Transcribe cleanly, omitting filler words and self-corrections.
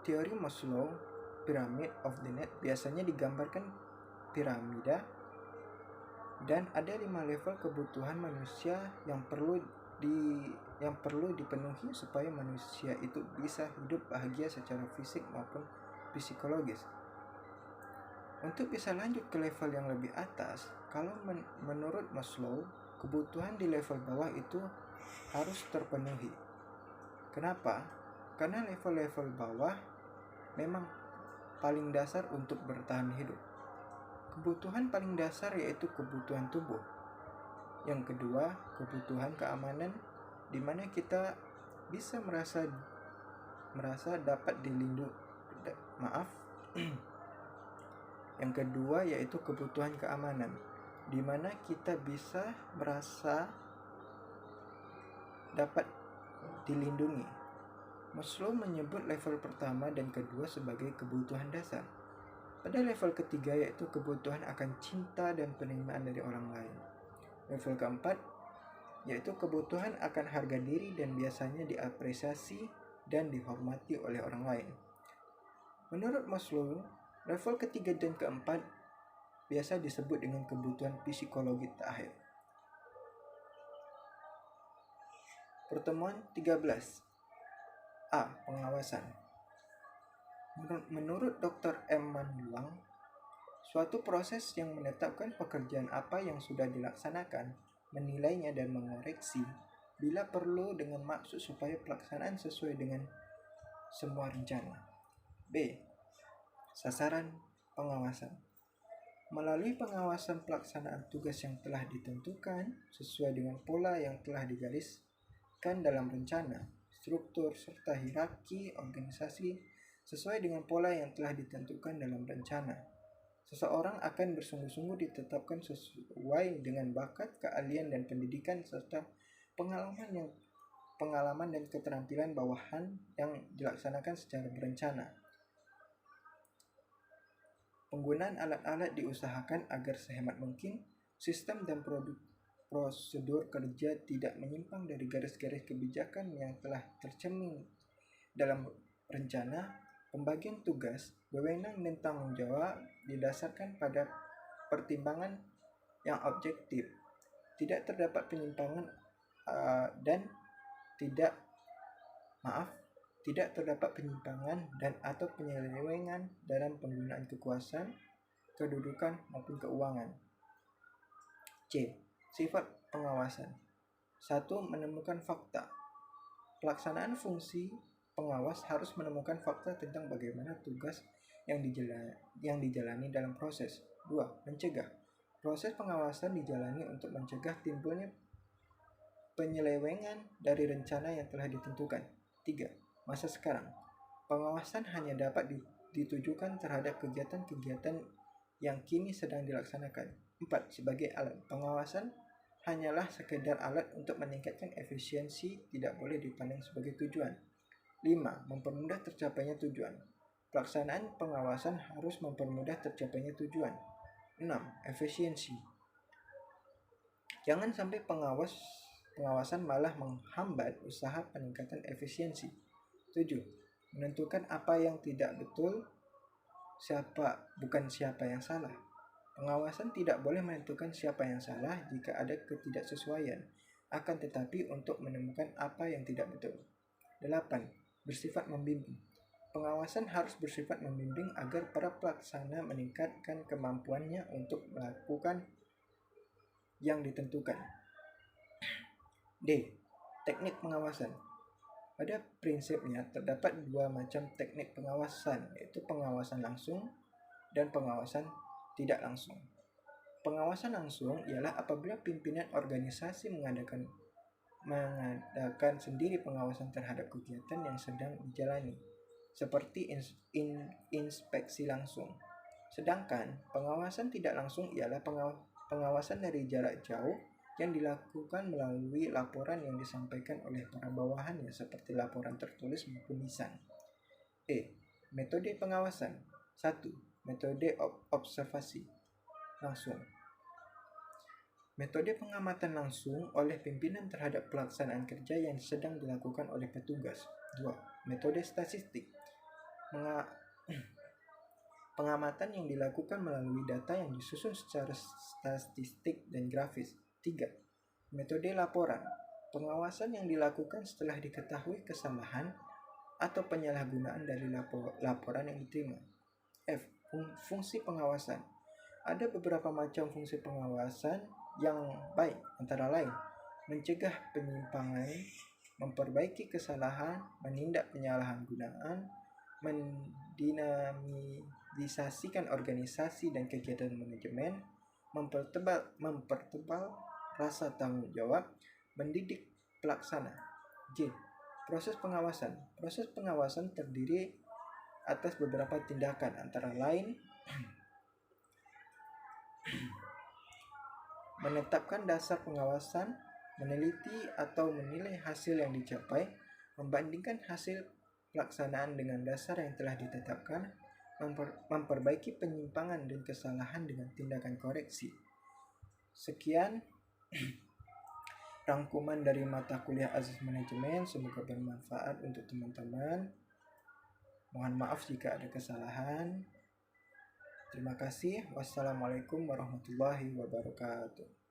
teori Maslow, Pyramid of the Need, biasanya digambarkan piramida dan ada 5 level kebutuhan manusia yang perlu dipenuhi supaya manusia itu bisa hidup bahagia secara fisik maupun psikologis. Untuk bisa lanjut ke level yang lebih atas, kalau menurut Maslow, kebutuhan di level bawah itu harus terpenuhi. Kenapa? Karena level-level bawah memang paling dasar untuk bertahan hidup. Kebutuhan paling dasar yaitu kebutuhan tubuh. Yang kedua, kebutuhan keamanan, di mana kita bisa merasa dapat dilindungi. Yang kedua yaitu kebutuhan keamanan, di mana kita bisa merasa dapat dilindungi. Maslow menyebut level pertama dan kedua sebagai kebutuhan dasar. Pada level ketiga yaitu kebutuhan akan cinta dan penerimaan dari orang lain. Level keempat yaitu kebutuhan akan harga diri dan biasanya diapresiasi dan dihormati oleh orang lain. Menurut Maslow, level ketiga dan keempat biasa disebut dengan kebutuhan psikologi terakhir. Pertemuan 13. A. Pengawasan. Menurut Dr. M. Manulang, suatu proses yang menetapkan pekerjaan apa yang sudah dilaksanakan, menilainya dan mengoreksi bila perlu dengan maksud supaya pelaksanaan sesuai dengan semua rencana. B. Sasaran pengawasan. Melalui pengawasan pelaksanaan tugas yang telah ditentukan sesuai dengan pola yang telah digariskan dalam rencana, struktur serta hierarki organisasi sesuai dengan pola yang telah ditentukan dalam rencana. Seseorang akan bersungguh-sungguh ditetapkan sesuai dengan bakat, keahlian dan pendidikan serta pengalaman dan keterampilan bawahan yang dilaksanakan secara berencana. Penggunaan alat-alat diusahakan agar sehemat mungkin sistem dan prosedur kerja tidak menyimpang dari garis-garis kebijakan yang telah tercermin dalam rencana. Pembagian tugas, wewenang dan tanggung jawab didasarkan pada pertimbangan yang objektif. Tidak terdapat penyimpangan tidak terdapat penyimpangan dan atau penyelewengan dalam penggunaan kekuasaan, kedudukan maupun keuangan. C. Sifat pengawasan. 1. Menemukan fakta. Pelaksanaan fungsi pengawas harus menemukan fakta tentang bagaimana tugas yang dijalani dalam proses. 2. Mencegah. Proses pengawasan dijalani untuk mencegah timbulnya penyelewengan dari rencana yang telah ditentukan. 3. Masa sekarang. Pengawasan hanya dapat ditujukan terhadap kegiatan-kegiatan yang kini sedang dilaksanakan. 4. Sebagai alat. Pengawasan hanyalah sekedar alat untuk meningkatkan efisiensi, tidak boleh dipandang sebagai tujuan. 5. Mempermudah tercapainya tujuan. Pelaksanaan pengawasan harus mempermudah tercapainya tujuan. 6. Efisiensi. Jangan sampai pengawasan malah menghambat usaha peningkatan efisiensi. 7. Menentukan apa yang tidak betul, bukan siapa yang salah. Pengawasan tidak boleh menentukan siapa yang salah jika ada ketidaksesuaian, akan tetapi untuk menemukan apa yang tidak betul. 8. Bersifat membimbing. Pengawasan harus bersifat membimbing agar para pelaksana meningkatkan kemampuannya untuk melakukan yang ditentukan. D. Teknik pengawasan. Pada prinsipnya terdapat 2 macam teknik pengawasan, yaitu pengawasan langsung dan pengawasan tidak langsung. Pengawasan langsung ialah apabila pimpinan organisasi mengadakan sendiri pengawasan terhadap kegiatan yang sedang dijalani, seperti inspeksi langsung. Sedangkan pengawasan tidak langsung ialah pengawasan dari jarak jauh yang dilakukan melalui laporan yang disampaikan oleh para bawahannya, seperti laporan tertulis maupun lisan. Metode pengawasan. 1. Metode observasi langsung. Metode pengamatan langsung oleh pimpinan terhadap pelaksanaan kerja yang sedang dilakukan oleh petugas. 2. Metode statistik. Pengamatan yang dilakukan melalui data yang disusun secara statistik dan grafis. 3. Metode laporan. Pengawasan yang dilakukan setelah diketahui kesalahan atau penyalahgunaan dari laporan yang diterima. F. Fungsi pengawasan. Ada beberapa macam fungsi pengawasan yang baik, antara lain mencegah penyimpangan, memperbaiki kesalahan, menindak penyalahgunaan, mendinamisasikan organisasi dan kegiatan manajemen, mempertebal rasa tanggung jawab, mendidik pelaksana. J. Proses pengawasan. Proses pengawasan terdiri atas beberapa tindakan, antara lain menetapkan dasar pengawasan, meneliti atau menilai hasil yang dicapai, membandingkan hasil pelaksanaan dengan dasar yang telah ditetapkan, memperbaiki penyimpangan dan kesalahan dengan tindakan koreksi. Sekian rangkuman dari mata kuliah Azas Manajemen, semoga bermanfaat untuk teman-teman. Mohon maaf jika ada kesalahan. Terima kasih. Wassalamualaikum warahmatullahi wabarakatuh.